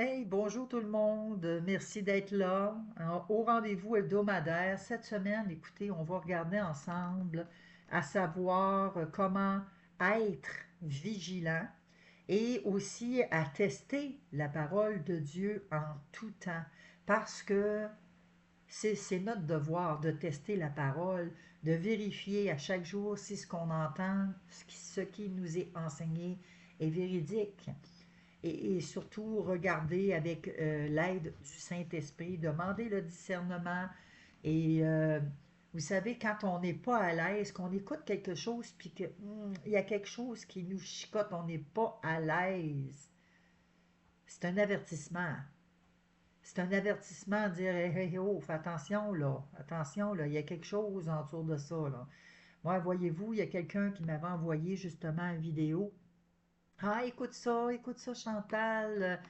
Hey, bonjour tout le monde. Merci d'être là. Au rendez-vous hebdomadaire, cette semaine, écoutez, on va regarder ensemble à savoir comment être vigilant et aussi à tester la parole de Dieu en tout temps. Parce que c'est notre devoir de tester la parole, de vérifier à chaque jour si ce qu'on entend, ce qui nous est enseigné est véridique et surtout regarder avec l'aide du Saint-Esprit, demander le discernement. Et vous savez, quand on n'est pas à l'aise, qu'on écoute quelque chose, puis qu'il y a quelque chose qui nous chicote, on n'est pas à l'aise, c'est un avertissement. C'est un avertissement de dire hey, hey, oh, fais attention, là, il y a quelque chose autour de ça. Là. Moi, voyez-vous, il y a quelqu'un qui m'avait envoyé justement une vidéo. Ah, écoute ça, Chantal.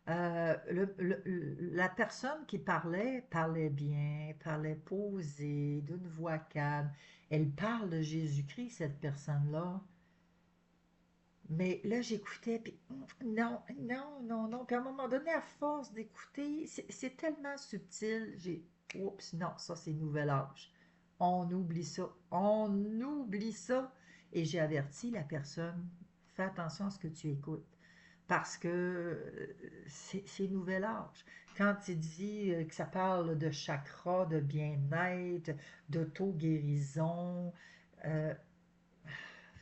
La personne qui parlait bien, parlait posé, d'une voix calme. Elle parle de Jésus-Christ, cette personne-là. Mais là, j'écoutais, puis non, non, non, non. Puis à un moment donné, à force d'écouter, c'est tellement subtil. Oups, non, ça, c'est nouvel âge. On oublie ça. On oublie ça. Et j'ai averti la personne, fais attention à ce que tu écoutes parce que c'est nouvel âge. Quand il dit que ça parle de chakra, de bien-être, d'auto-guérison, euh,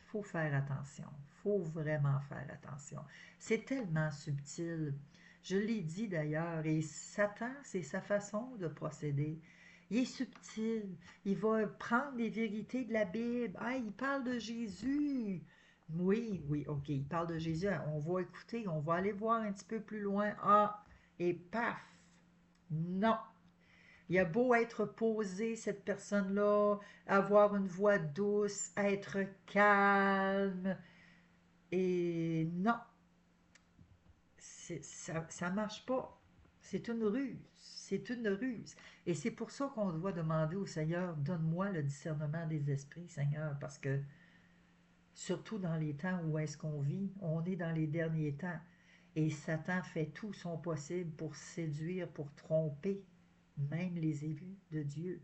faut faire attention. Faut vraiment faire attention. C'est tellement subtil. Je l'ai dit d'ailleurs, et Satan, c'est sa façon de procéder. Il est subtil. Il va prendre les vérités de la Bible. Ah, il parle de Jésus. Oui, oui, ok, il parle de Jésus. On va écouter, on va aller voir un petit peu plus loin. Ah, et paf! Non, il a beau être posé, cette personne-là, avoir une voix douce, être calme, et non, ça marche pas. C'est une ruse. C'est une ruse. Et c'est pour ça qu'on doit demander au Seigneur, donne-moi le discernement des esprits, Seigneur, parce que surtout dans les temps où est-ce qu'on vit, on est dans les derniers temps. Et Satan fait tout son possible pour séduire, pour tromper même les élus de Dieu.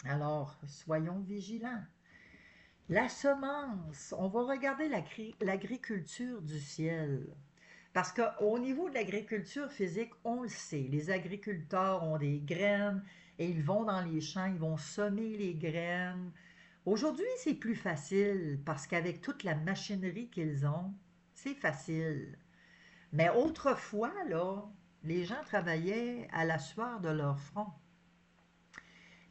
Alors, soyons vigilants. La semence, on va regarder l'agriculture du ciel. Parce qu'au niveau de l'agriculture physique, on le sait, les agriculteurs ont des graines et ils vont dans les champs, ils vont semer les graines. Aujourd'hui, c'est plus facile parce qu'avec toute la machinerie qu'ils ont, c'est facile. Mais autrefois, là, les gens travaillaient à la sueur de leur front.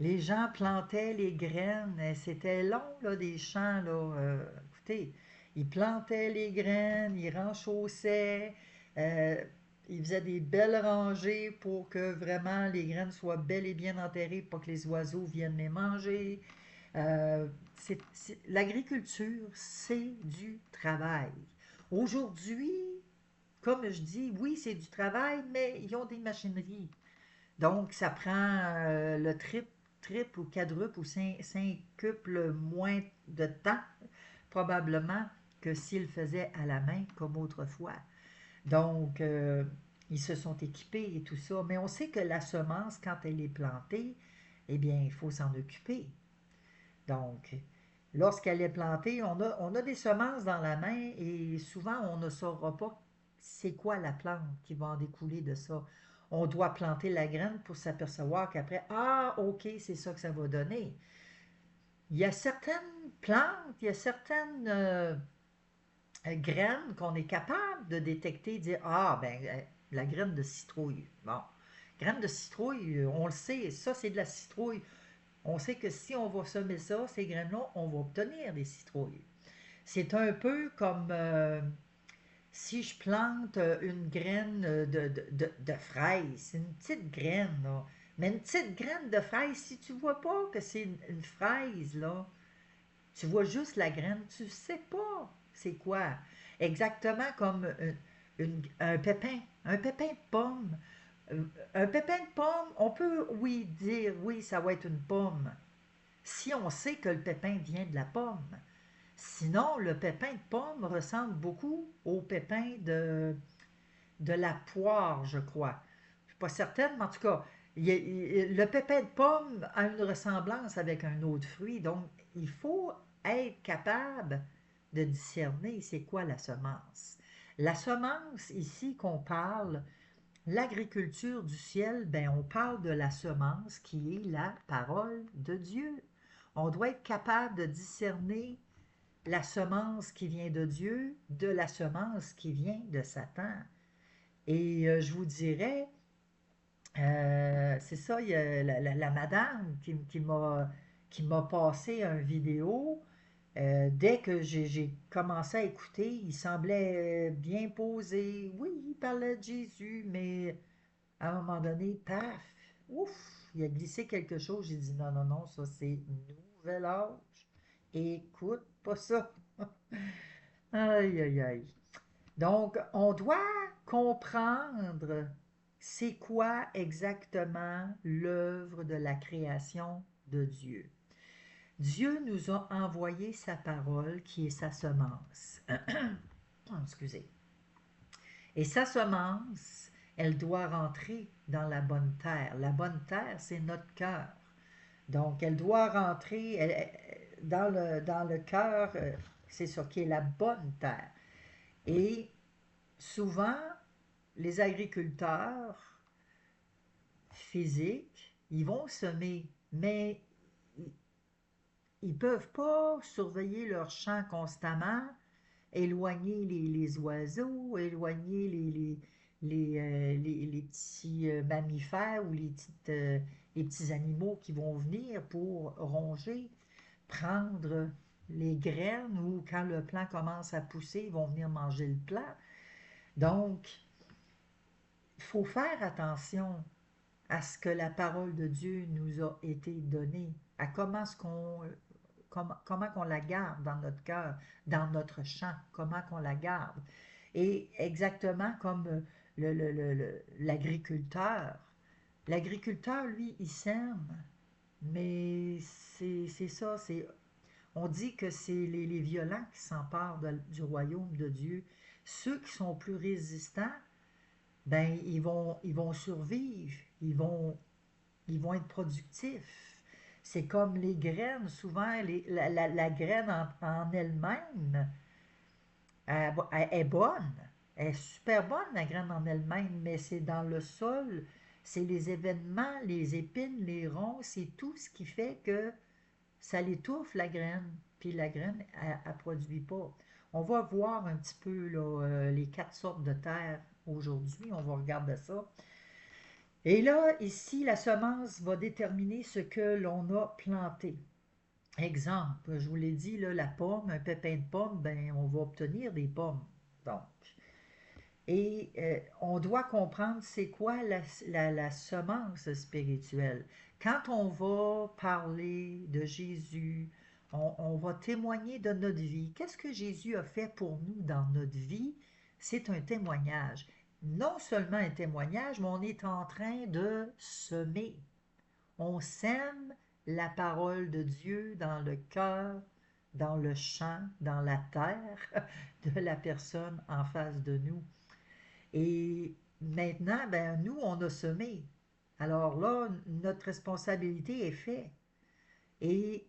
Les gens plantaient les graines. C'était long, là, des champs, là. Écoutez, ils plantaient les graines, ils renchaussaient, euh, ils faisaient des belles rangées pour que vraiment les graines soient bel et bien enterrées pour que les oiseaux viennent les manger. L'agriculture, c'est du travail. Aujourd'hui, comme je dis, oui, c'est du travail, mais ils ont des machineries. Donc, ça prend le triple ou quadruple ou cinquuple moins de temps, probablement, que s'ils faisaient à la main comme autrefois. Donc, ils se sont équipés et tout ça. Mais on sait que la semence, quand elle est plantée, eh bien, il faut s'en occuper. Donc, lorsqu'elle est plantée, on a des semences dans la main et souvent, on ne saura pas c'est quoi la plante qui va en découler de ça. On doit planter la graine pour s'apercevoir qu'après, ah, ok, c'est ça que ça va donner. Il y a certaines plantes, il y a certaines graines qu'on est capable de détecter, dire, ah, ben, la graine de citrouille. Bon, graine de citrouille, on le sait, ça, c'est de la citrouille. On sait que si on va semer ça, ces graines-là, on va obtenir des citrouilles. C'est un peu comme si je plante une graine de fraise. C'est une petite graine, là. Mais une petite graine de fraise, si tu vois pas que c'est une fraise, là, tu vois juste la graine, tu sais pas c'est quoi. Exactement comme un pépin. Un pépin de pomme. Un pépin de pomme, on peut, oui, dire, oui, ça va être une pomme si on sait que le pépin vient de la pomme. Sinon, le pépin de pomme ressemble beaucoup au pépin de la poire, je crois. Je ne suis pas certaine, mais en tout cas, le pépin de pomme a une ressemblance avec un autre fruit. Donc, il faut être capable de discerner c'est quoi la semence. La semence, ici qu'on parle, l'agriculture du ciel, ben on parle de la semence qui est la parole de Dieu. On doit être capable de discerner la semence qui vient de Dieu de la semence qui vient de Satan. Et je vous dirais, c'est ça, il y a la madame qui m'a passé une vidéo. Dès que j'ai commencé à écouter, il semblait bien posé. Oui, il parlait de Jésus, mais à un moment donné, paf, ouf, il a glissé quelque chose. J'ai dit non, non, non, ça c'est nouvel âge. Écoute pas ça. Aïe, aïe, aïe. Donc, on doit comprendre c'est quoi exactement l'œuvre de la création de Dieu. Dieu nous a envoyé sa parole qui est sa semence. Excusez. Et sa semence, elle doit rentrer dans la bonne terre. La bonne terre, c'est notre cœur. Donc, elle doit rentrer dans le cœur, c'est ça qui est la bonne terre. Et souvent, les agriculteurs physiques, ils vont semer, mais ils ne peuvent pas surveiller leur champ constamment, éloigner les oiseaux, éloigner les petits mammifères ou les petits animaux qui vont venir pour ronger, prendre les graines ou quand le plant commence à pousser, ils vont venir manger le plant. Donc, il faut faire attention à ce que la parole de Dieu nous a été donnée, à comment qu'on la garde dans notre cœur, dans notre champ, comment qu'on la garde. Et exactement comme l'agriculteur. L'agriculteur, lui, il sème, mais c'est ça, on dit que c'est les violents qui s'emparent du royaume de Dieu. Ceux qui sont plus résistants, ben ils vont survivre, ils vont être productifs. C'est comme les graines, souvent la graine en elle-même, elle est bonne, elle est super bonne la graine en elle-même, mais c'est dans le sol, c'est les événements, les épines, les ronces, c'est tout ce qui fait que ça l'étouffe la graine, puis la graine, elle ne produit pas. On va voir un petit peu là, les 4 sortes de terre aujourd'hui, on va regarder ça. Et là, ici, la semence va déterminer ce que l'on a planté. Exemple, je vous l'ai dit, là, la pomme, un pépin de pomme, ben, on va obtenir des pommes. Donc, et on doit comprendre c'est quoi la semence spirituelle. Quand on va parler de Jésus, on va témoigner de notre vie. Qu'est-ce que Jésus a fait pour nous dans notre vie? C'est un témoignage. Non seulement un témoignage, mais on est en train de semer. On sème la parole de Dieu dans le cœur, dans le champ, dans la terre de la personne en face de nous. Et maintenant, ben, nous, on a semé. Alors là, notre responsabilité est faite. Et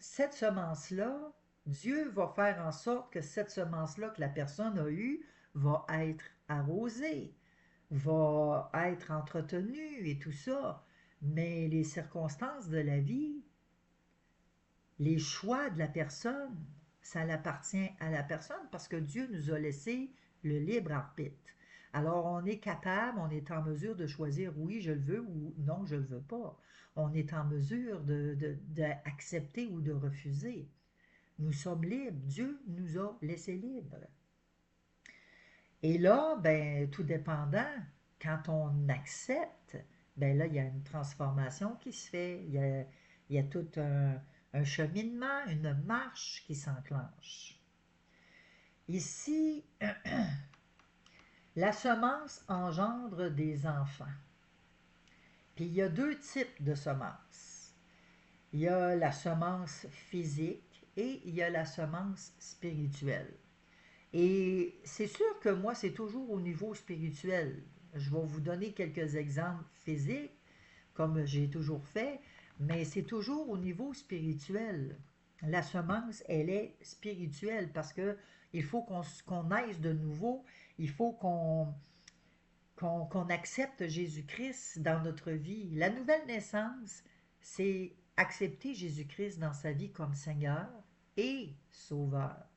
cette semence-là, Dieu va faire en sorte que cette semence-là que la personne a eue va être arrosée, va être entretenue et tout ça. Mais les circonstances de la vie, les choix de la personne, ça appartient à la personne parce que Dieu nous a laissé le libre arbitre. Alors on est capable, on est en mesure de choisir oui, je le veux ou non, je ne le veux pas. On est en mesure d'accepter ou de refuser. Nous sommes libres. Dieu nous a laissés libres. Et là, ben, tout dépendant, quand on accepte, ben là, il y a une transformation qui se fait. Il y a tout un cheminement, une marche qui s'enclenche. Ici, la semence engendre des enfants. Puis il y a 2 types de semences. Il y a la semence physique et il y a la semence spirituelle. Et c'est sûr que moi, c'est toujours au niveau spirituel. Je vais vous donner quelques exemples physiques, comme j'ai toujours fait, mais c'est toujours au niveau spirituel. La semence, elle est spirituelle parce que il faut qu'on naisse de nouveau, il faut qu'on accepte Jésus-Christ dans notre vie. La nouvelle naissance, c'est accepter Jésus-Christ dans sa vie comme Seigneur et Sauveur.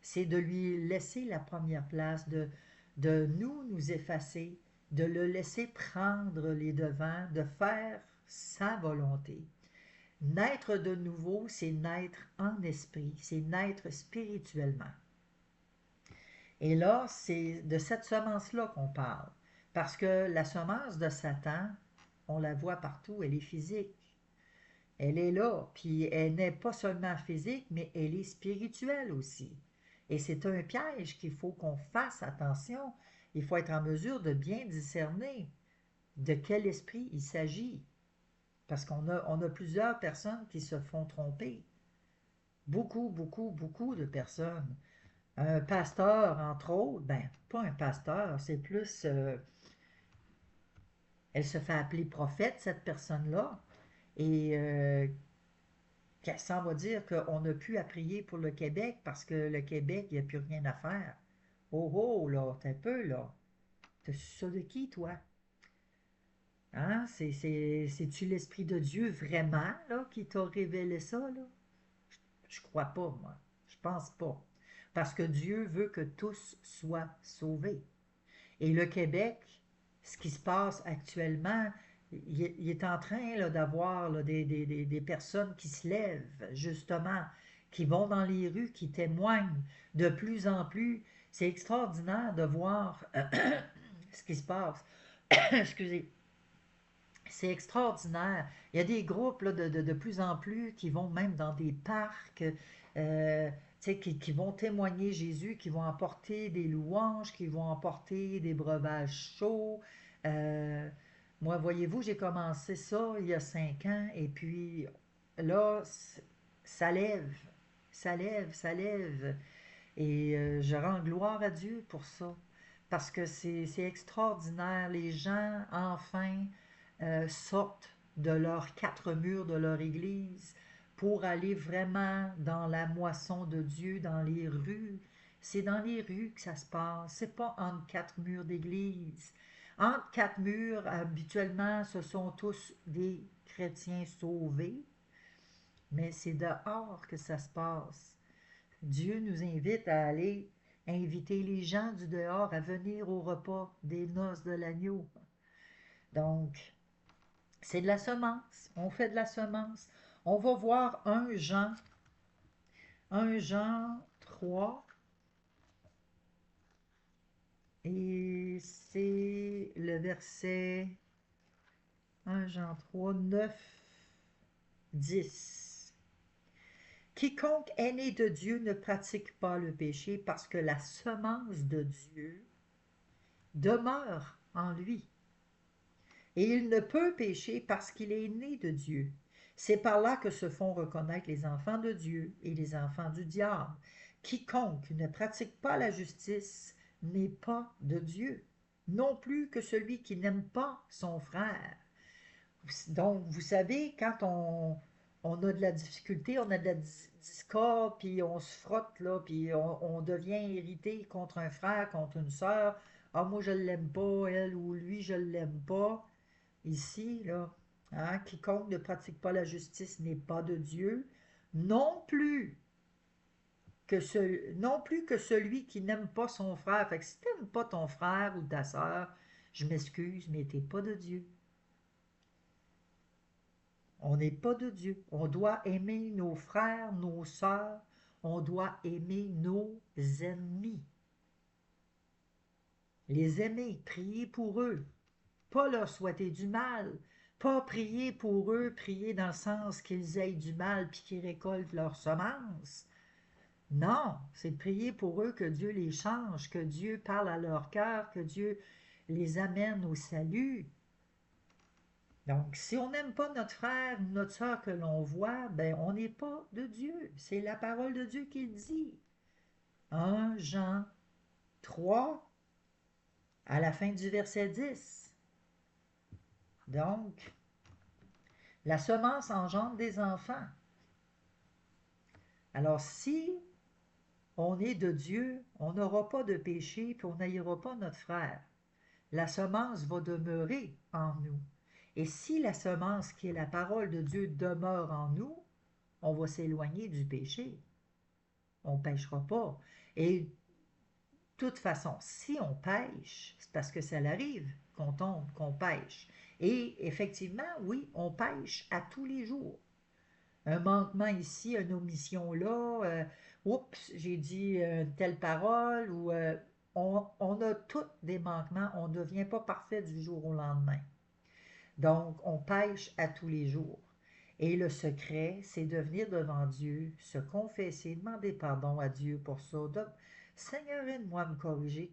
C'est de lui laisser la première place, de nous effacer, de le laisser prendre les devants, de faire sa volonté. Naître de nouveau, c'est naître en esprit, c'est naître spirituellement. Et là, c'est de cette semence-là qu'on parle. Parce que la semence de Satan, on la voit partout, elle est physique. Elle est là, puis elle n'est pas seulement physique, mais elle est spirituelle aussi. Et c'est un piège qu'il faut qu'on fasse attention. Il faut être en mesure de bien discerner de quel esprit il s'agit. Parce on a plusieurs personnes qui se font tromper. Beaucoup, beaucoup, beaucoup de personnes. Un pasteur, entre autres, ben, pas un pasteur, c'est plus, elle se fait appeler prophète, cette personne-là, et qu'elle s'en va dire qu'on n'a plus à prier pour le Québec parce que le Québec, il n'y a plus rien à faire. Oh oh, là, t'es un peu, là. T'as su ça de qui, toi? Hein? C'est-tu l'Esprit de Dieu vraiment, là, qui t'a révélé ça, là? Je crois pas, moi. Je pense pas. Parce que Dieu veut que tous soient sauvés. Et le Québec, ce qui se passe actuellement, il est en train là, d'avoir là, des personnes qui se lèvent, justement, qui vont dans les rues, qui témoignent de plus en plus. C'est extraordinaire de voir ce qui se passe. Excusez. C'est extraordinaire. Il y a des groupes là, de plus en plus qui vont même dans des parcs, tu sais, qui vont témoigner Jésus, qui vont apporter des louanges, qui vont apporter des breuvages chauds. Euh, Moi, voyez-vous, j'ai commencé ça il y a 5 ans et puis là, ça lève, ça lève, ça lève. Et je rends gloire à Dieu pour ça. Parce que c'est extraordinaire. Les gens, enfin, sortent de leurs quatre murs de leur église pour aller vraiment dans la moisson de Dieu, dans les rues. C'est dans les rues que ça se passe. C'est pas entre quatre murs d'église. Entre quatre murs, habituellement, ce sont tous des chrétiens sauvés, mais c'est dehors que ça se passe. Dieu nous invite à aller inviter les gens du dehors à venir au repas des noces de l'agneau. Donc, c'est de la semence. On fait de la semence. On va voir un Jean 3, et c'est le verset 1 Jean 3 9 10. Quiconque est né de Dieu ne pratique pas le péché parce que la semence de Dieu demeure en lui. Et il ne peut pécher parce qu'il est né de Dieu. C'est par là que se font reconnaître les enfants de Dieu et les enfants du diable. Quiconque ne pratique pas la justice n'est pas de Dieu, non plus que celui qui n'aime pas son frère. Donc, vous savez, quand on a de la difficulté, on a de la discorde, puis on se frotte, là, puis on devient irrité contre un frère, contre une sœur. Ah, moi, je ne l'aime pas, elle ou lui, je ne l'aime pas. Ici, là, hein, quiconque ne pratique pas la justice n'est pas de Dieu, non plus non plus que celui qui n'aime pas son frère. Fait que si tu n'aimes pas ton frère ou ta sœur, je m'excuse, mais tu n'es pas de Dieu. On n'est pas de Dieu. On doit aimer nos frères, nos sœurs. On doit aimer nos ennemis. Les aimer, prier pour eux, pas leur souhaiter du mal, pas prier pour eux, prier dans le sens qu'ils aient du mal puis qu'ils récoltent leurs semences. Non, c'est prier pour eux que Dieu les change, que Dieu parle à leur cœur, que Dieu les amène au salut. Donc, si on n'aime pas notre frère, notre soeur que l'on voit, ben on n'est pas de Dieu. C'est la parole de Dieu qui le dit. 1 Jean 3, à la fin du verset 10. Donc, la semence engendre des enfants. Alors, si on est de Dieu, on n'aura pas de péché, puis on n'haïra pas notre frère. La semence va demeurer en nous. Et si la semence qui est la parole de Dieu demeure en nous, on va s'éloigner du péché. On ne pêchera pas. Et de toute façon, si on pêche, c'est parce que ça arrive qu'on tombe, qu'on pêche. Et effectivement, oui, on pêche à tous les jours. Un manquement ici, une omission là, oups, j'ai dit une telle parole, ou on a tous des manquements, on ne devient pas parfait du jour au lendemain. Donc, on pêche à tous les jours. Et le secret, c'est de venir devant Dieu, se confesser, demander pardon à Dieu pour ça. Donc, Seigneur, aide-moi à me corriger,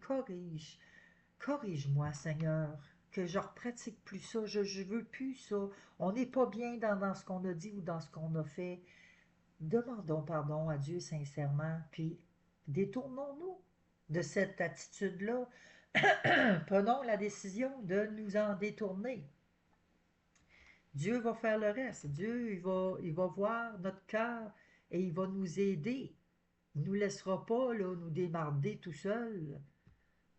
corrige-moi, Seigneur, que je ne pratique plus ça, je ne veux plus ça. On n'est pas bien dans ce qu'on a dit ou dans ce qu'on a fait. Demandons pardon à Dieu sincèrement, puis détournons-nous de cette attitude-là. Prenons la décision de nous en détourner. Dieu va faire le reste. Dieu, il va voir notre cœur et il va nous aider. Il ne nous laissera pas là, nous démarder tout seul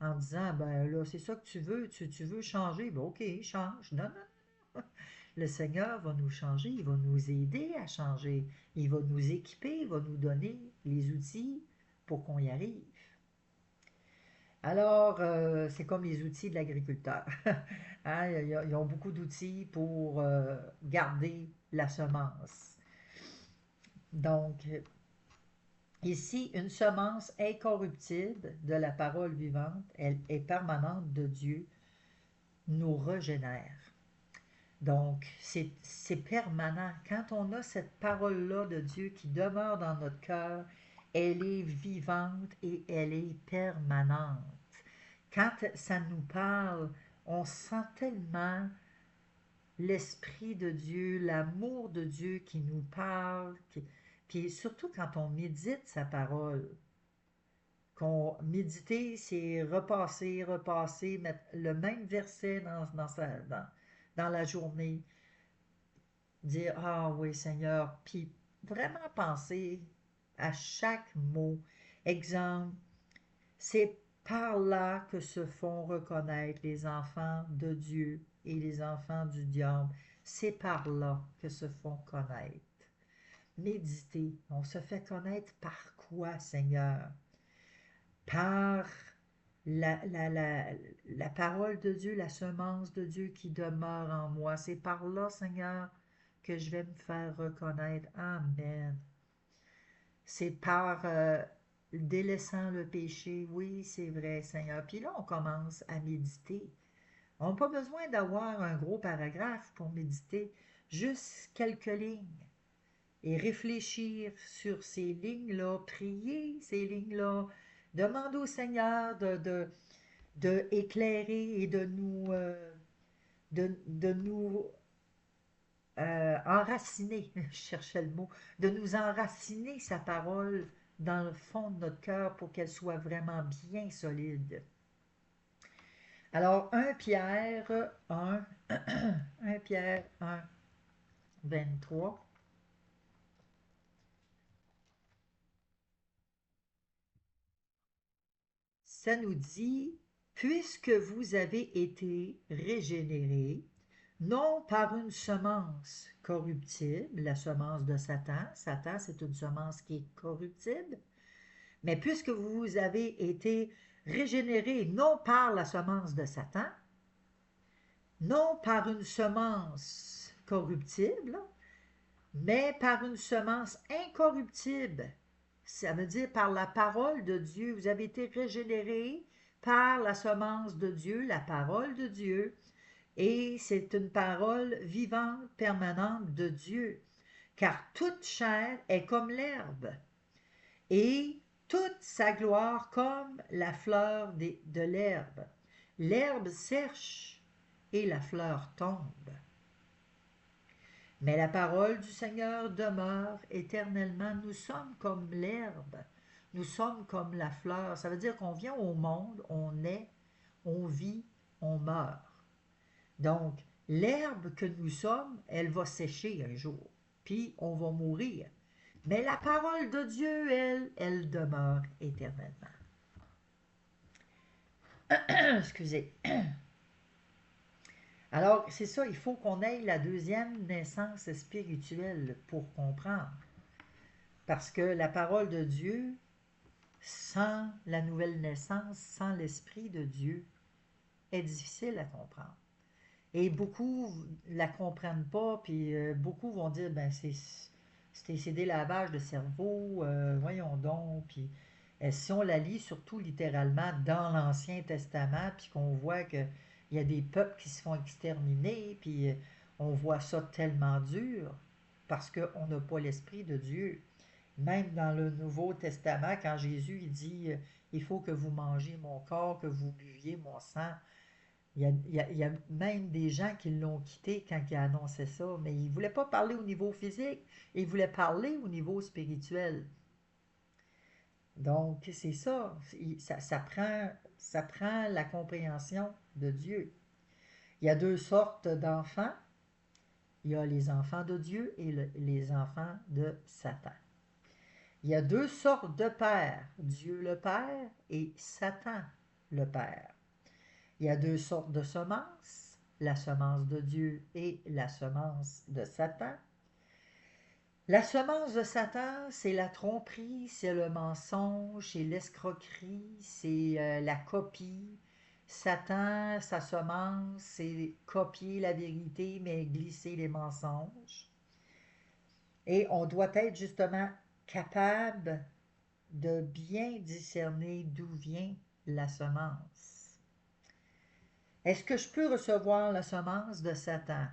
en disant, ben là, c'est ça que tu veux changer. Ben ok, change. Non, non. Le Seigneur va nous changer, il va nous aider à changer. Il va nous équiper, il va nous donner les outils pour qu'on y arrive. Alors, c'est comme les outils de l'agriculteur. Hein, ils ont beaucoup d'outils pour garder la semence. Donc, ici, une semence incorruptible de la parole vivante, elle est permanente de Dieu, nous régénère. Donc, c'est permanent. Quand on a cette parole-là de Dieu qui demeure dans notre cœur, elle est vivante et elle est permanente. Quand ça nous parle, on sent tellement l'Esprit de Dieu, l'amour de Dieu qui nous parle. Puis surtout quand on médite sa parole, qu'on méditer, c'est repasser, mettre le même verset dans la journée, dire ah oui Seigneur, puis vraiment penser à chaque mot. Exemple, c'est par là que se font reconnaître les enfants de Dieu et les enfants du diable. C'est par là que se font connaître. Méditer, on se fait connaître par quoi, Seigneur? Par la parole de Dieu, la semence de Dieu qui demeure en moi. C'est par là, Seigneur, que je vais me faire reconnaître. Amen. C'est par délaissant le péché. Oui, c'est vrai, Seigneur. Puis là, on commence à méditer. On n'a pas besoin d'avoir un gros paragraphe pour méditer. Juste quelques lignes. Et réfléchir sur ces lignes-là, prier ces lignes-là, demander au Seigneur de éclairer et de nous enraciner, je cherchais le mot, de nous enraciner sa parole dans le fond de notre cœur pour qu'elle soit vraiment bien solide. Alors, 1 Pierre 1, 1 Pierre 1, 23, ça nous dit, puisque vous avez été régénérés, non par une semence corruptible, la semence de Satan, Satan c'est une semence qui est corruptible, mais puisque vous avez été régénérés non par la semence de Satan, non par une semence corruptible, mais par une semence incorruptible. Ça veut dire par la parole de Dieu. Vous avez été régénérés par la semence de Dieu, la parole de Dieu. Et c'est une parole vivante, permanente de Dieu. Car toute chair est comme l'herbe, et toute sa gloire comme la fleur de l'herbe. L'herbe sèche et la fleur tombe. Mais la parole du Seigneur demeure éternellement. Nous sommes comme l'herbe. Nous sommes comme la fleur. Ça veut dire qu'on vient au monde, on naît, on vit, on meurt. Donc, l'herbe que nous sommes, elle va sécher un jour, puis on va mourir. Mais la parole de Dieu, elle demeure éternellement. Excusez. Alors, c'est ça, il faut qu'on ait la deuxième naissance spirituelle pour comprendre. Parce que la parole de Dieu, sans la nouvelle naissance, sans l'Esprit de Dieu, est difficile à comprendre. Et beaucoup ne la comprennent pas, puis beaucoup vont dire, ben c'est des lavages de cerveau, voyons donc, puis si on la lit surtout littéralement dans l'Ancien Testament, puis qu'on voit qu'il y a des peuples qui se font exterminer, puis on voit ça tellement dur, parce qu'on n'a pas l'Esprit de Dieu. Même dans le Nouveau Testament, quand Jésus il dit il faut que vous mangiez mon corps, que vous buviez mon sang, il y a même des gens qui l'ont quitté quand il a annoncé ça, mais il ne voulait pas parler au niveau physique, il voulait parler au niveau spirituel. Donc, c'est ça, ça prend la compréhension de Dieu. Il y a deux sortes d'enfants. Il y a les enfants de Dieu et les enfants de Satan. Il y a deux sortes de pères, Dieu le Père et Satan le Père. Il y a deux sortes de semences, la semence de Dieu et la semence de Satan. La semence de Satan, c'est la tromperie, c'est le mensonge, c'est l'escroquerie, c'est la copie. Satan, sa semence, c'est copier la vérité, mais glisser les mensonges. Et on doit être justement capable de bien discerner d'où vient la semence. Est-ce que je peux recevoir la semence de Satan?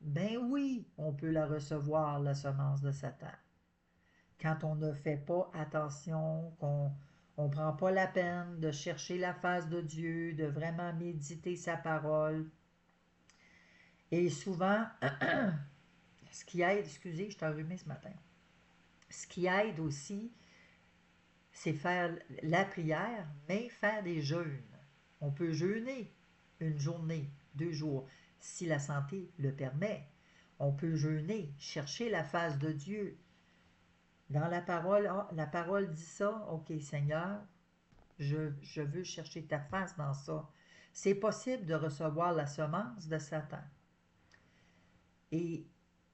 Ben oui, on peut la recevoir, la semence de Satan. Quand on ne fait pas attention, qu'on ne prend pas la peine de chercher la face de Dieu, de vraiment méditer sa parole. Et souvent, ce qui aide, excusez, je t'ai enrhumé ce matin, ce qui aide aussi, c'est faire la prière, mais faire des jeûnes. On peut jeûner une journée, 2 jours, si la santé le permet. On peut jeûner, chercher la face de Dieu. Dans la parole, la parole dit ça, ok Seigneur, je veux chercher ta face dans ça. C'est possible de recevoir la semence de Satan. Et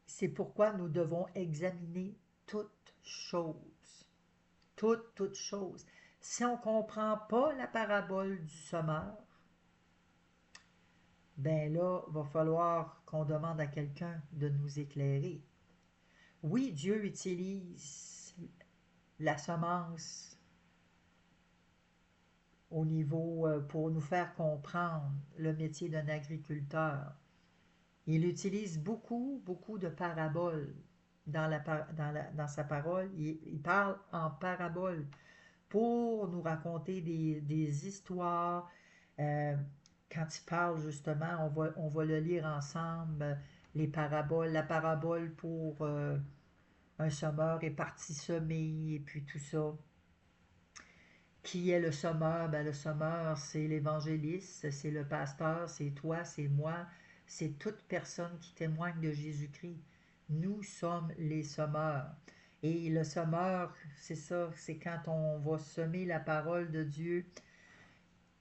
c'est pourquoi nous devons examiner toutes choses. Toutes choses. Si on ne comprend pas la parabole du semeur, ben là, il va falloir qu'on demande à quelqu'un de nous éclairer. Oui, Dieu utilise la semence au niveau pour nous faire comprendre le métier d'un agriculteur. Il utilise beaucoup de paraboles dans sa parole. Il parle en paraboles pour nous raconter des histoires. Euh, Quand il parle justement, on va le lire ensemble, les paraboles, la parabole pour un semeur est parti semer, et puis tout ça. Qui est le semeur? Ben, le semeur, c'est l'évangéliste, c'est le pasteur, c'est toi, c'est moi, c'est toute personne qui témoigne de Jésus-Christ. Nous sommes les semeurs. Et le semeur, c'est ça, c'est quand on va semer la parole de Dieu,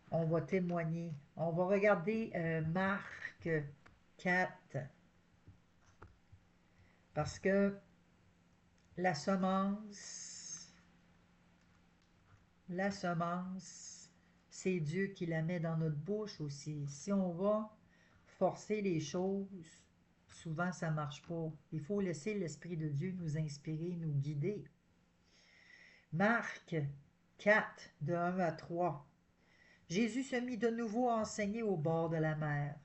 on va témoigner. On va regarder Marc 4, parce que la semence, la semence, c'est Dieu qui la met dans notre bouche aussi. Si on va forcer les choses, souvent ça ne marche pas. Il faut laisser l'Esprit de Dieu nous inspirer, nous guider. Marc 4, de 1 à 3. Jésus se mit de nouveau à enseigner au bord de la mer.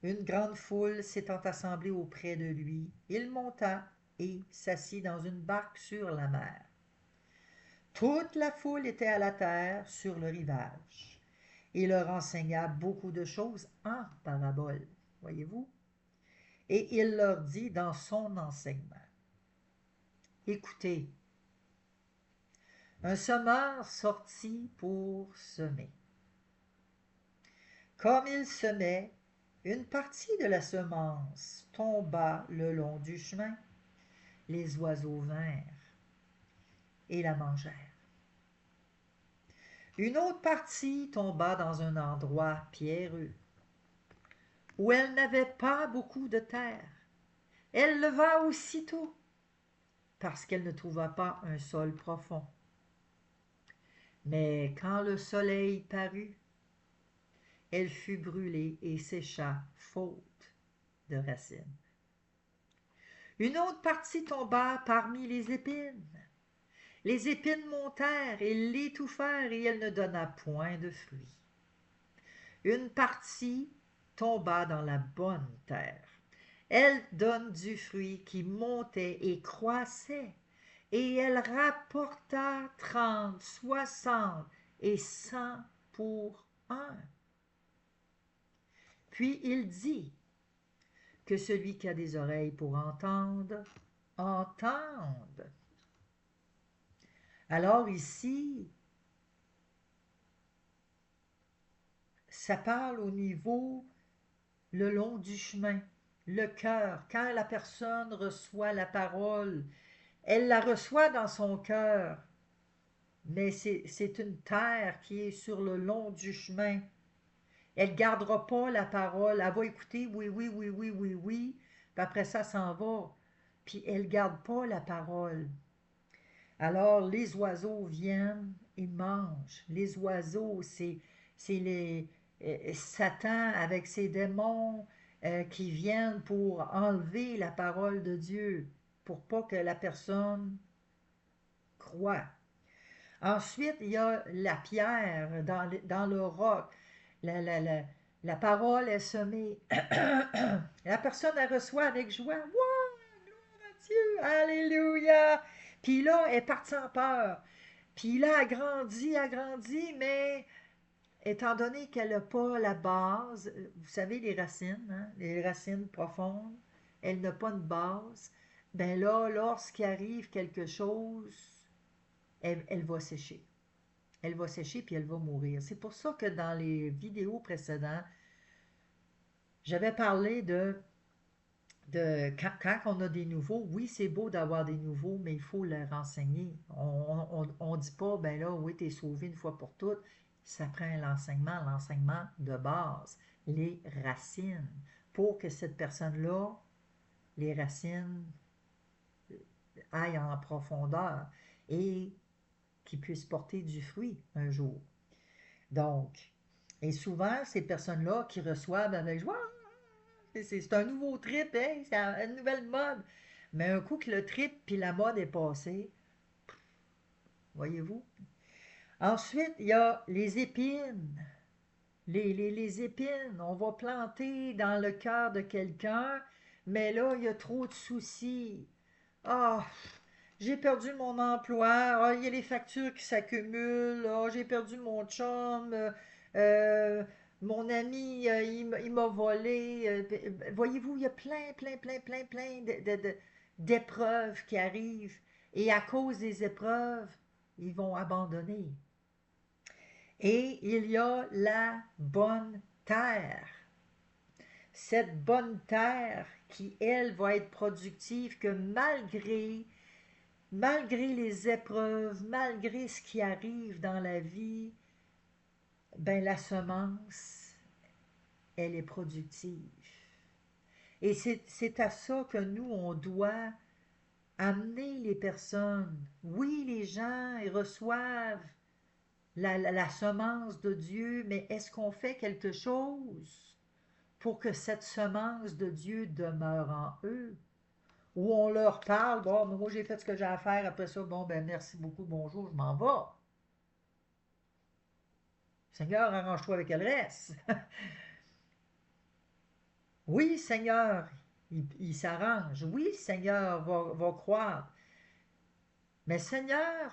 Une grande foule s'étant assemblée auprès de lui, il monta et s'assit dans une barque sur la mer. Toute la foule était à la terre sur le rivage. Il leur enseigna beaucoup de choses en paraboles, voyez-vous. Et il leur dit dans son enseignement, écoutez, Un semeur sortit pour semer. Comme il semait, une partie de la semence tomba le long du chemin. Les oiseaux vinrent et la mangèrent. Une autre partie tomba dans un endroit pierreux, où elle n'avait pas beaucoup de terre. Elle leva aussitôt, parce qu'elle ne trouva pas un sol profond. Mais quand le soleil parut, elle fut brûlée et sécha, faute de racines. Une autre partie tomba parmi les épines. Les épines montèrent et l'étouffèrent, et elle ne donna point de fruits. Une partie tomba dans la bonne terre. Elle donne du fruit qui montait et croissait, et elle rapporta 30, 60 et 100 pour un. Puis il dit que celui qui a des oreilles pour entendre, entende. Alors ici, ça parle au niveau le long du chemin, le cœur. Quand la personne reçoit la parole, elle la reçoit dans son cœur, mais c'est une terre qui est sur le long du chemin. Elle ne gardera pas la parole. Elle va écouter oui, oui, oui, oui, oui, oui, puis après ça s'en va. Puis elle ne garde pas la parole. Alors les oiseaux viennent et mangent. Les oiseaux, c'est les Satan avec ses démons qui viennent pour enlever la parole de Dieu, pour pas que la personne croie. Ensuite, il y a la pierre dans le roc. La, la, la, la parole est semée. La personne la reçoit avec joie. Wow, gloire à Dieu, alléluia. Puis là, elle est partie en peur. Puis là, elle grandit, mais étant donné qu'elle n'a pas la base, vous savez, les racines, hein, les racines profondes, elle n'a pas de base, ben là, lorsqu'il arrive quelque chose, elle va sécher. Elle va sécher puis elle va mourir. C'est pour ça que dans les vidéos précédentes, j'avais parlé quand on a des nouveaux, oui, c'est beau d'avoir des nouveaux, mais il faut leur renseigner. On dit pas, ben là, oui, tu es sauvé une fois pour toutes. Ça prend l'enseignement de base, les racines, pour que cette personne-là, les racines aillent en profondeur et qu'ils puissent porter du fruit un jour. Donc, et souvent, ces personnes-là qui reçoivent avec joie, c'est un nouveau trip, hein? C'est une nouvelle mode. Mais un coup que le trip puis la mode est passée, voyez-vous. Ensuite, il y a les épines. Les épines, on va planter dans le cœur de quelqu'un, mais là, il y a trop de soucis. Ah, j'ai perdu mon emploi. Ah, il y a les factures qui s'accumulent. Ah, j'ai perdu mon chum. Euh, mon ami, il m'a volé. Voyez-vous, il y a plein d'épreuves qui arrivent. Et à cause des épreuves, ils vont abandonner. Et il y a la bonne terre. Cette bonne terre qui, elle, va être productive que malgré les épreuves, malgré ce qui arrive dans la vie, ben la semence, elle est productive. Et c'est à ça que nous, on doit amener les personnes. Oui, les gens, ils reçoivent la semence de Dieu, mais est-ce qu'on fait quelque chose pour que cette semence de Dieu demeure en eux? Ou on leur parle, bon, moi j'ai fait ce que j'ai à faire, après ça, bon, ben merci beaucoup, bonjour, je m'en vais. Seigneur, arrange-toi avec le reste. Oui, Seigneur, il s'arrange. Oui, Seigneur va croire. Mais Seigneur,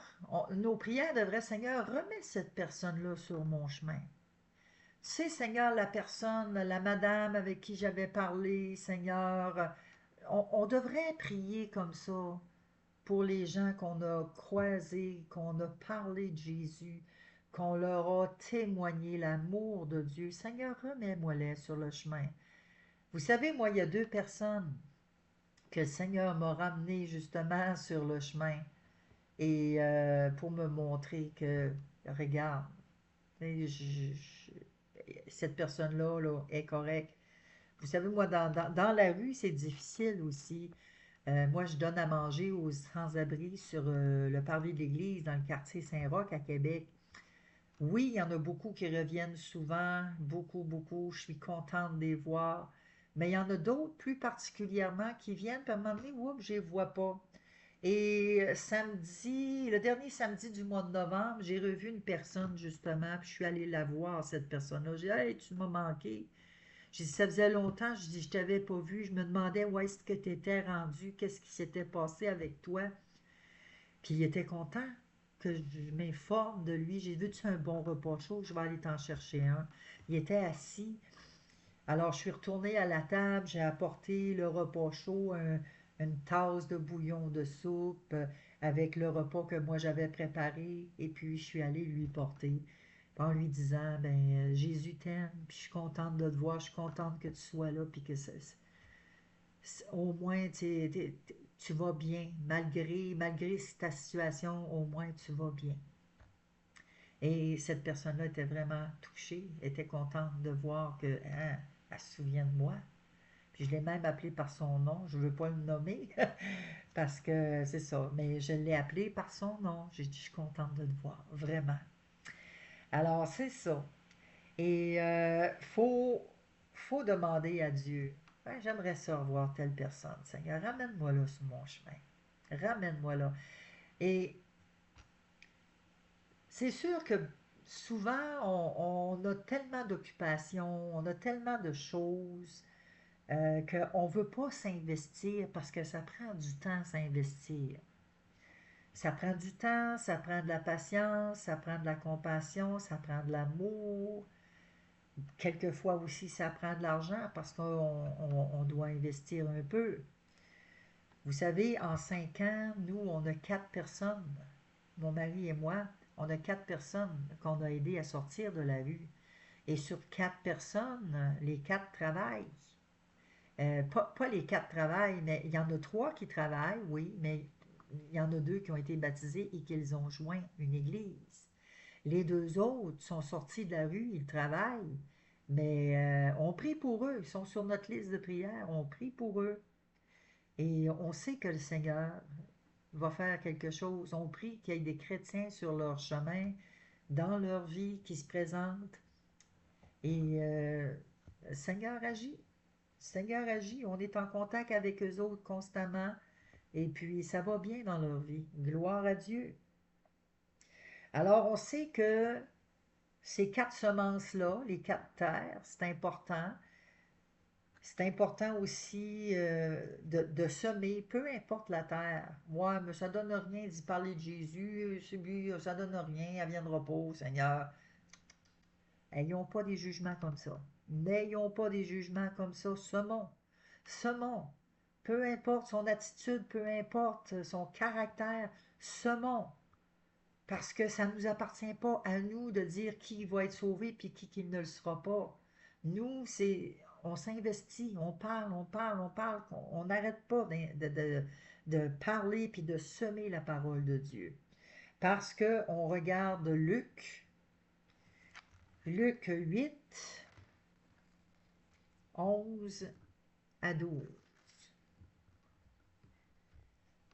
nos prières devraient, Seigneur, remets cette personne-là sur mon chemin. C'est, Seigneur, la personne, la madame avec qui j'avais parlé, Seigneur. On devrait prier comme ça. pour les gens qu'on a croisés, qu'on a parlé de Jésus, qu'on leur a témoigné l'amour de Dieu. Seigneur, remets-moi-les sur le chemin. Vous savez, moi, il y a deux personnes que le Seigneur m'a ramenées justement sur le chemin et pour me montrer que, regarde, cette personne-là là, est correcte. Vous savez, moi, dans la rue, c'est difficile aussi. Moi, je donne à manger aux sans-abri sur le parvis de l'église dans le quartier Saint-Roch à Québec. Oui, il y en a beaucoup qui reviennent souvent, beaucoup, beaucoup. Je suis contente de les voir. Mais il y en a d'autres, plus particulièrement, qui viennent, puis à un moment donné, oups, je ne les vois pas. Et samedi, le dernier samedi du mois de novembre, j'ai revu une personne, justement, puis je suis allée la voir, cette personne-là. J'ai dit, hey, tu m'as manqué. J'ai dit, ça faisait longtemps, je dis, je t'avais pas vu. Je me demandais où est-ce que tu étais rendu, qu'est-ce qui s'était passé avec toi. Puis il était content que je m'informe de lui. J'ai vu, tu as un bon repas chaud, je vais aller t'en chercher un. Il était assis. Alors je suis retournée à la table, j'ai apporté le repas chaud, une tasse de bouillon de soupe avec le repas que moi j'avais préparé. Et puis je suis allée lui porter en lui disant, ben Jésus t'aime, puis je suis contente de te voir, je suis contente que tu sois là, puis que au moins tu vas bien, malgré ta situation, au moins tu vas bien. Et cette personne-là était vraiment touchée, était contente de voir que, hein, elle se souvient de moi. Puis je l'ai même appelé par son nom, je ne veux pas le nommer, parce que c'est ça, mais je l'ai appelé par son nom. J'ai dit, je suis contente de te voir, vraiment. Alors, c'est ça. Et faut demander à Dieu. Ben, j'aimerais ça revoir telle personne. Seigneur, ramène-moi là sur mon chemin. Ramène-moi là. Et c'est sûr que souvent, on a tellement d'occupations, on a tellement de choses qu'on ne veut pas s'investir parce que ça prend du temps à s'investir. Ça prend du temps, ça prend de la patience, ça prend de la compassion, ça prend de l'amour. Quelquefois aussi, ça prend de l'argent parce qu'on doit investir un peu. Vous savez, en 5 ans, nous, on a 4 personnes, mon mari et moi, on a 4 personnes qu'on a aidé à sortir de la rue. Et sur 4 personnes, les 4 travaillent. Pas les 4 travaillent, mais il y en a 3 qui travaillent, oui, mais il y en a 2 qui ont été baptisés et qu'ils ont joint une église. Les 2 autres sont sortis de la rue, ils travaillent, mais on prie pour eux, ils sont sur notre liste de prière, on prie pour eux. Et on sait que le Seigneur va faire quelque chose. On prie qu'il y ait des chrétiens sur leur chemin, dans leur vie, qui se présentent. Et le Seigneur agit. Le Seigneur agit. On est en contact avec eux autres constamment. Et puis, ça va bien dans leur vie. Gloire à Dieu. Alors, on sait que ces 4 semences-là, les 4 terres, c'est important. C'est important aussi de semer, peu importe la terre. Moi, mais ça donne rien d'y parler de Jésus, celui, ça donne rien, elle viendra pas, au Seigneur. Ayons pas des jugements comme ça. N'ayons pas des jugements comme ça. Semons. Semons. Peu importe son attitude, peu importe son caractère, semons. Parce que ça ne nous appartient pas à nous de dire qui va être sauvé puis qui ne le sera pas. Nous, on s'investit, on parle, on parle, on parle, on n'arrête pas de parler puis de semer la parole de Dieu. Parce que on regarde Luc 8, 11 à 12.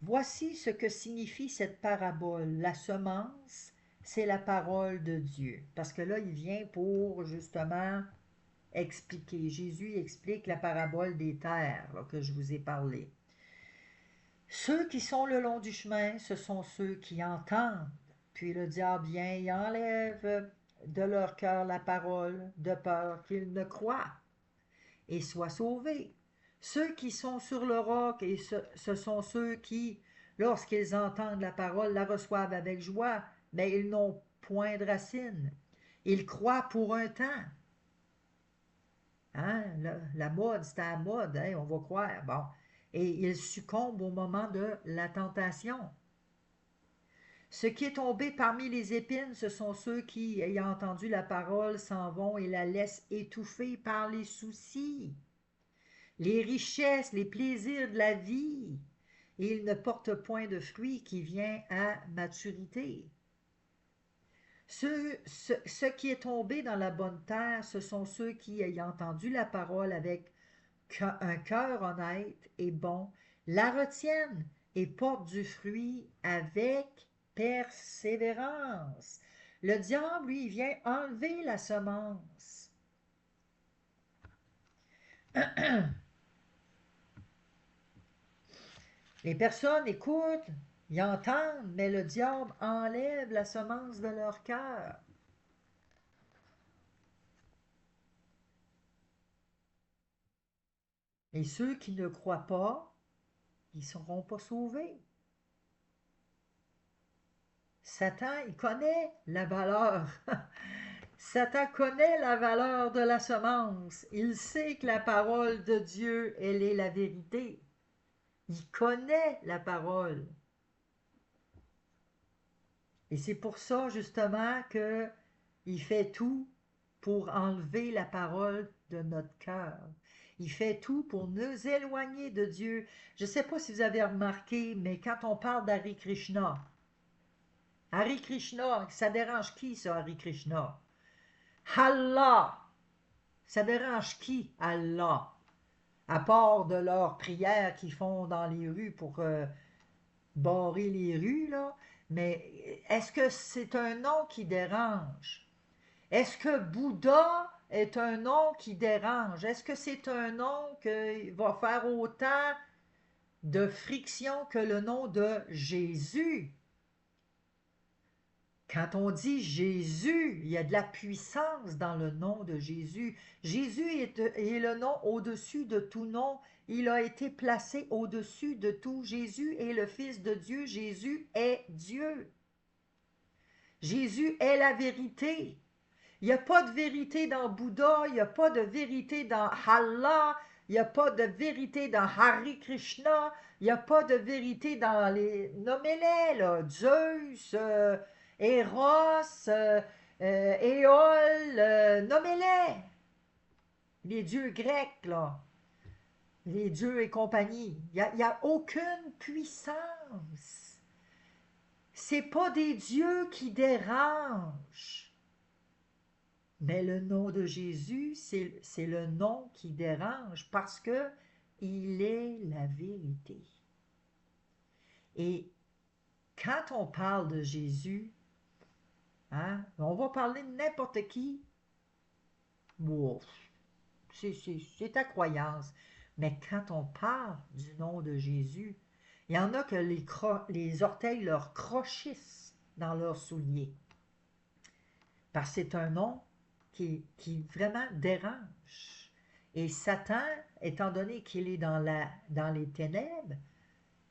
Voici ce que signifie cette parabole. La semence, c'est la parole de Dieu. Parce que là, il vient pour justement expliquer. Jésus explique la parabole des terres là, que je vous ai parlé. Ceux qui sont le long du chemin, ce sont ceux qui entendent. Puis le diable vient et enlève de leur cœur la parole, de peur qu'ils ne croient et soient sauvés. Ceux qui sont sur le roc, et ce sont ceux qui, lorsqu'ils entendent la parole, la reçoivent avec joie, mais ils n'ont point de racine. Ils croient pour un temps. Hein? La mode, c'est à la mode, hein? On va croire. Bon. et il succombe au moment de la tentation. Ce qui est tombé parmi les épines, ce sont ceux qui, ayant entendu la parole, s'en vont et la laissent étouffer par les soucis, les richesses, les plaisirs de la vie, et ils ne portent point de fruit qui vient à maturité. Ce qui est tombé dans la bonne terre, ce sont ceux qui, ayant entendu la parole avec un cœur honnête et bon, la retiennent et portent du fruit avec persévérance. Le diable, lui, vient enlever la semence. Les personnes écoutent, ils entendent, mais le diable enlève la semence de leur cœur. Et ceux qui ne croient pas, ils ne seront pas sauvés. Satan, il connaît la valeur. Satan connaît la valeur de la semence. Il sait que la parole de Dieu, elle est la vérité. Il connaît la parole. Et c'est pour ça, justement, que il fait tout pour enlever la parole de notre cœur. Il fait tout pour nous éloigner de Dieu. Je ne sais pas si vous avez remarqué, mais quand on parle Hare Krishna, ça dérange qui ça, Hare Krishna? Allah, ça dérange qui, Allah? À part de leurs prières qu'ils font dans les rues pour barrer les rues, là. Mais est-ce que c'est un nom qui dérange? Est-ce que Bouddha est un nom qui dérange? Est-ce que c'est un nom qui va faire autant de friction que le nom de Jésus? Quand on dit Jésus, il y a de la puissance dans le nom de Jésus. Jésus est le nom au-dessus de tout nom. Il a été placé au-dessus de tout. Jésus est le Fils de Dieu. Jésus est Dieu. Jésus est la vérité. Il n'y a pas de vérité dans Bouddha, il n'y a pas de vérité dans Allah, il n'y a pas de vérité dans Hare Krishna, il n'y a pas de vérité dans les... Nommez-les, là, Zeus, Eros, Éole, nommez-les. Les dieux grecs, là, les dieux et compagnie. Il n'y a aucune puissance. C'est pas des dieux qui dérangent. Mais le nom de Jésus, c'est le nom qui dérange parce que il est la vérité. Et quand on parle de Jésus, hein, on va parler de n'importe qui, wow, c'est ta croyance. Mais quand on parle du nom de Jésus, il y en a que les orteils leur crochissent dans leurs souliers. Parce que c'est un nom qui vraiment dérange. Et Satan, étant donné qu'il est dans les ténèbres,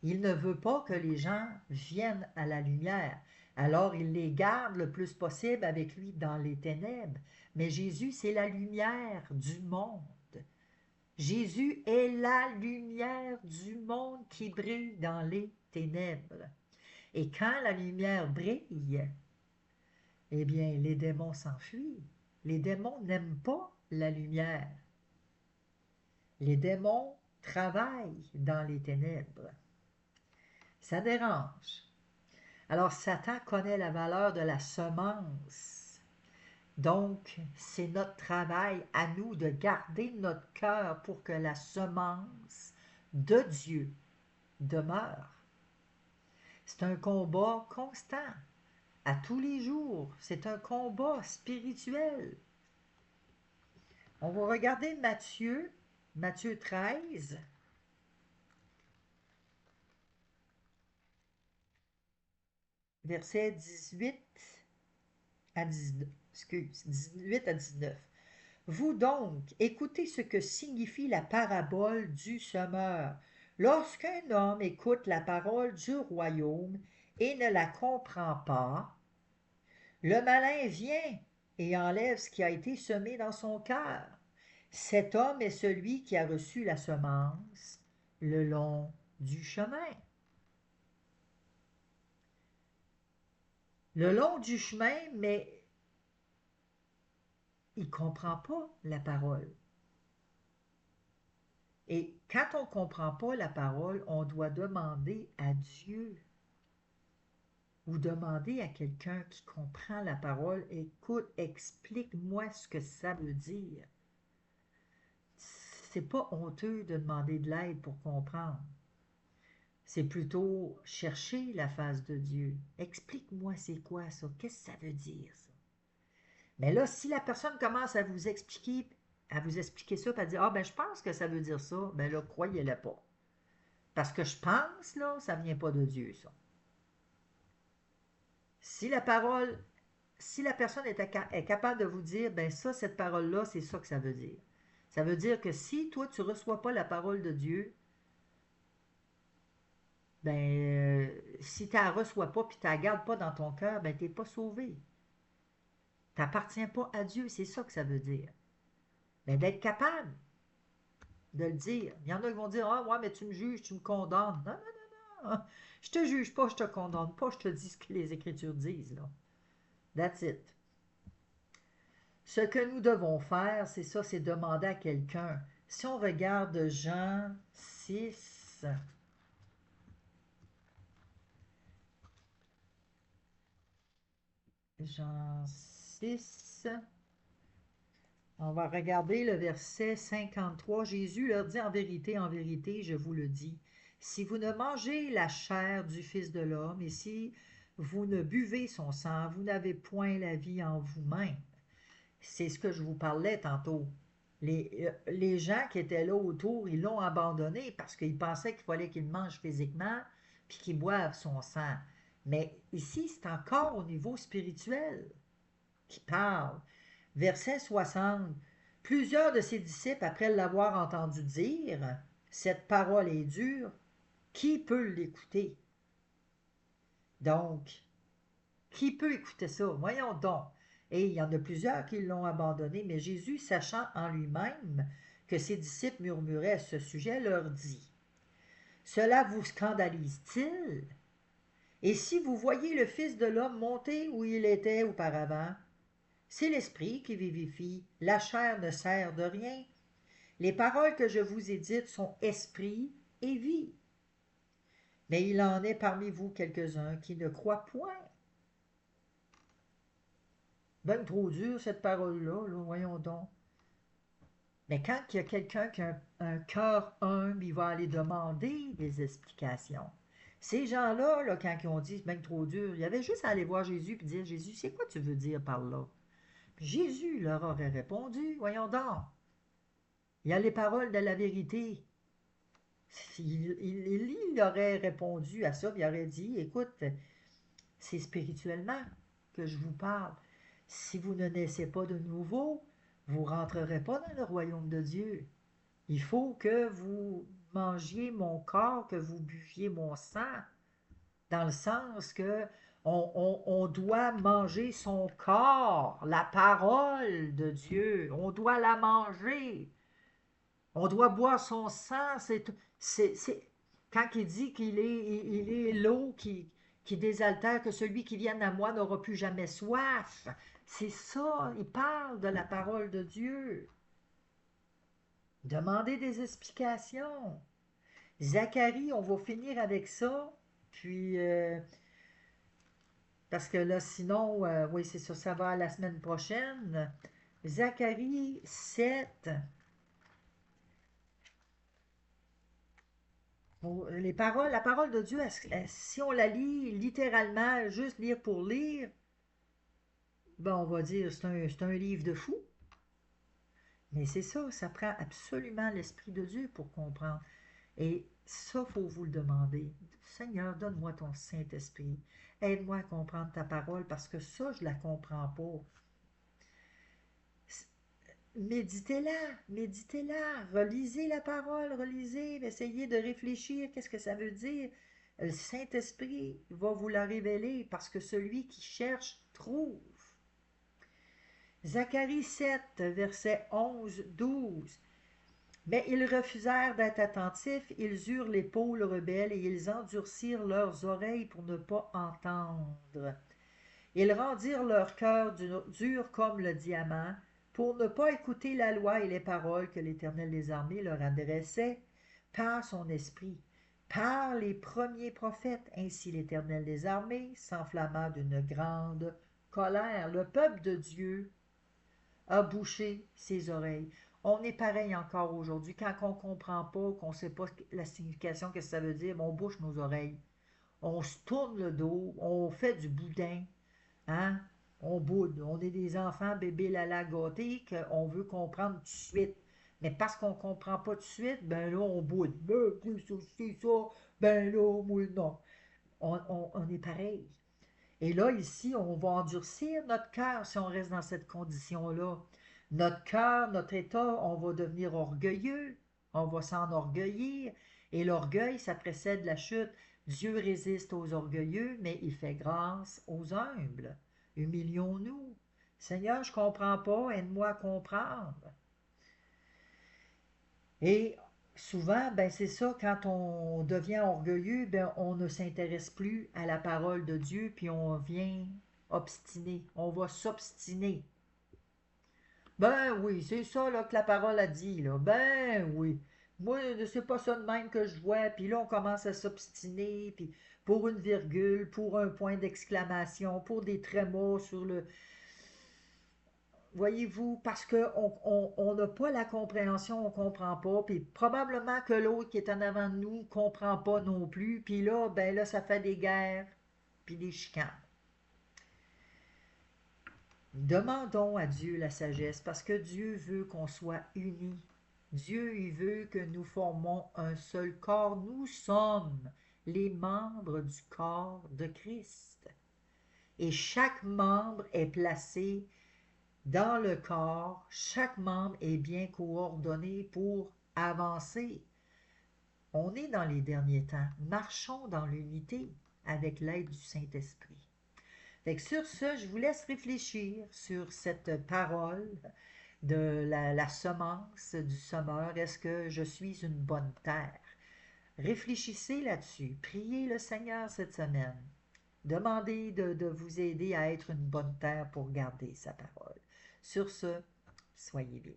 il ne veut pas que les gens viennent à la lumière. Alors il les garde le plus possible avec lui dans les ténèbres. Mais Jésus, c'est la lumière du monde. Jésus est la lumière du monde qui brille dans les ténèbres. Et quand la lumière brille, eh bien, les démons s'enfuient. Les démons n'aiment pas la lumière. Les démons travaillent dans les ténèbres. Ça dérange. Alors, Satan connaît la valeur de la semence. Donc, c'est notre travail à nous de garder notre cœur pour que la semence de Dieu demeure. C'est un combat constant, à tous les jours. C'est un combat spirituel. On va regarder Matthieu 13. Versets 18 à 19. Excuse, 18 à 19. Vous donc, écoutez ce que signifie la parabole du semeur. Lorsqu'un homme écoute la parole du royaume et ne la comprend pas, le malin vient et enlève ce qui a été semé dans son cœur. Cet homme est celui qui a reçu la semence. le long du chemin. Le long du chemin, mais il ne comprend pas la parole. Et quand on ne comprend pas la parole, on doit demander à Dieu ou demander à quelqu'un qui comprend la parole, écoute, explique-moi ce que ça veut dire. C'est pas honteux de demander de l'aide pour comprendre. C'est plutôt chercher la face de Dieu. Explique-moi c'est quoi ça, qu'est-ce que ça veut dire ça? Mais là, si la personne commence à vous expliquer ça, puis à dire, ah ben je pense que ça veut dire ça, ben là, croyez-le pas. Parce que je pense, là, ça ne vient pas de Dieu, ça. Si la parole, si la personne est capable de vous dire, ben ça, cette parole-là, c'est ça que ça veut dire. Ça veut dire que si toi, tu ne reçois pas la parole de Dieu, ben, si tu ne la reçois pas, puis tu ne la gardes pas dans ton cœur, ben, tu n'es pas sauvé. Tu n'appartiens pas à Dieu, c'est ça que ça veut dire. Ben, d'être capable de le dire. Il y en a qui vont dire, ah, ouais, mais tu me juges, tu me condamnes. Non, non, non, non. Je te juge pas, je te condamne pas, je te dis ce que les Écritures disent, là. That's it. Ce que nous devons faire, c'est ça, c'est demander à quelqu'un. Si on regarde Jean 6, Jean 6, on va regarder le verset 53. Jésus leur dit, en vérité, je vous le dis, si vous ne mangez la chair du Fils de l'homme et si vous ne buvez son sang, vous n'avez point la vie en vous-même. C'est ce que je vous parlais tantôt. Les gens qui étaient là autour, ils l'ont abandonné parce qu'ils pensaient qu'il fallait qu'ils mangent physiquement puis qu'ils boivent son sang. Mais ici, c'est encore au niveau spirituel qu'il parle. Verset 60. Plusieurs de ses disciples, après l'avoir entendu dire, cette parole est dure, qui peut l'écouter? Donc, qui peut écouter ça? Voyons donc. Et il y en a plusieurs qui l'ont abandonné, mais Jésus, sachant en lui-même que ses disciples murmuraient à ce sujet, leur dit, cela vous scandalise-t-il? Et si vous voyez le Fils de l'homme monter où il était auparavant, c'est l'Esprit qui vivifie, la chair ne sert de rien. Les paroles que je vous ai dites sont esprit et vie. Mais il en est parmi vous quelques-uns qui ne croient point. Ben trop dur cette parole-là, là, voyons donc. Mais quand il y a quelqu'un qui a un cœur humble, il va aller demander des explications. Ces gens-là, là, quand ils ont dit c'est bien trop dur, il y avait juste à aller voir Jésus et dire Jésus, c'est quoi tu veux dire par là? Puis Jésus leur aurait répondu, voyons donc, il y a les paroles de la vérité. Il aurait répondu à ça, puis il aurait dit écoute, c'est spirituellement que je vous parle. Si vous ne naissez pas de nouveau, vous ne rentrerez pas dans le royaume de Dieu. Il faut que vous mangiez mon corps, que vous buviez mon sang, dans le sens que on doit manger son corps, la parole de Dieu. On doit la manger. On doit boire son sang. Quand il dit il est l'eau qui désaltère, que celui qui vient à moi n'aura plus jamais soif. C'est ça, il parle de la parole de Dieu. Demandez des explications. Zacharie, on va finir avec ça. Puis, parce que là, sinon, oui, c'est ça, ça va à la semaine prochaine. Zacharie 7. Les paroles, la parole de Dieu, si on la lit littéralement, juste lire pour lire, ben on va dire c'est un livre de fou. Mais c'est ça prend absolument l'Esprit de Dieu pour comprendre. Et ça, il faut vous le demander. Seigneur, donne-moi ton Saint-Esprit. Aide-moi à comprendre ta parole parce que ça, je ne la comprends pas. Méditez-la, méditez-la, relisez la parole, relisez, essayez de réfléchir, qu'est-ce que ça veut dire. Le Saint-Esprit va vous la révéler parce que celui qui cherche trouve. Zacharie 7, verset 11-12. Mais ils refusèrent d'être attentifs, ils eurent l'épaule rebelle et ils endurcirent leurs oreilles pour ne pas entendre. Ils rendirent leur cœur dur comme le diamant, pour ne pas écouter la loi et les paroles que l'Éternel des armées leur adressait par son esprit, par les premiers prophètes. Ainsi l'Éternel des armées s'enflamma d'une grande colère. Le peuple de Dieu a bouché ses oreilles. On est pareil encore aujourd'hui. Quand on ne comprend pas, qu'on ne sait pas la signification, que ça veut dire, on bouche nos oreilles. On se tourne le dos, on fait du boudin. Hein? On boude. On est des enfants bébés lala gâtés qu'on veut comprendre tout de suite. Mais parce qu'on ne comprend pas tout de suite, ben là, on boude. Ben, c'est ça. Ben là, moi, non. On est pareil. Et là, ici, on va endurcir notre cœur si on reste dans cette condition-là. Notre cœur, notre état, on va devenir orgueilleux. On va s'enorgueillir. Et l'orgueil, ça précède la chute. Dieu résiste aux orgueilleux, mais il fait grâce aux humbles. Humilions-nous. Seigneur, je ne comprends pas, aide-moi à comprendre. Et souvent, ben c'est ça, quand on devient orgueilleux, ben on ne s'intéresse plus à la parole de Dieu, puis on vient obstiné. On va s'obstiner. Ben oui, c'est ça là, que la parole a dit, là. Ben oui. Moi, c'est pas ça de même que je vois. Puis là, on commence à s'obstiner, puis pour une virgule, pour un point d'exclamation, pour des trémas sur le, voyez-vous, parce qu'on n'a pas la compréhension, on ne comprend pas, puis probablement que l'autre qui est en avant de nous ne comprend pas non plus, puis là, ben là, ça fait des guerres, puis des chicanes. Demandons à Dieu la sagesse, parce que Dieu veut qu'on soit unis. Dieu, il veut que nous formons un seul corps. Nous sommes les membres du corps de Christ. Et chaque membre est placé dans le corps, chaque membre est bien coordonné pour avancer. On est dans les derniers temps. Marchons dans l'unité avec l'aide du Saint-Esprit. Fait que sur ce, je vous laisse réfléchir sur cette parole de la semence du semeur. Est-ce que je suis une bonne terre? Réfléchissez là-dessus. Priez le Seigneur cette semaine. Demandez de vous aider à être une bonne terre pour garder sa parole. Sur ce, soyez bénis.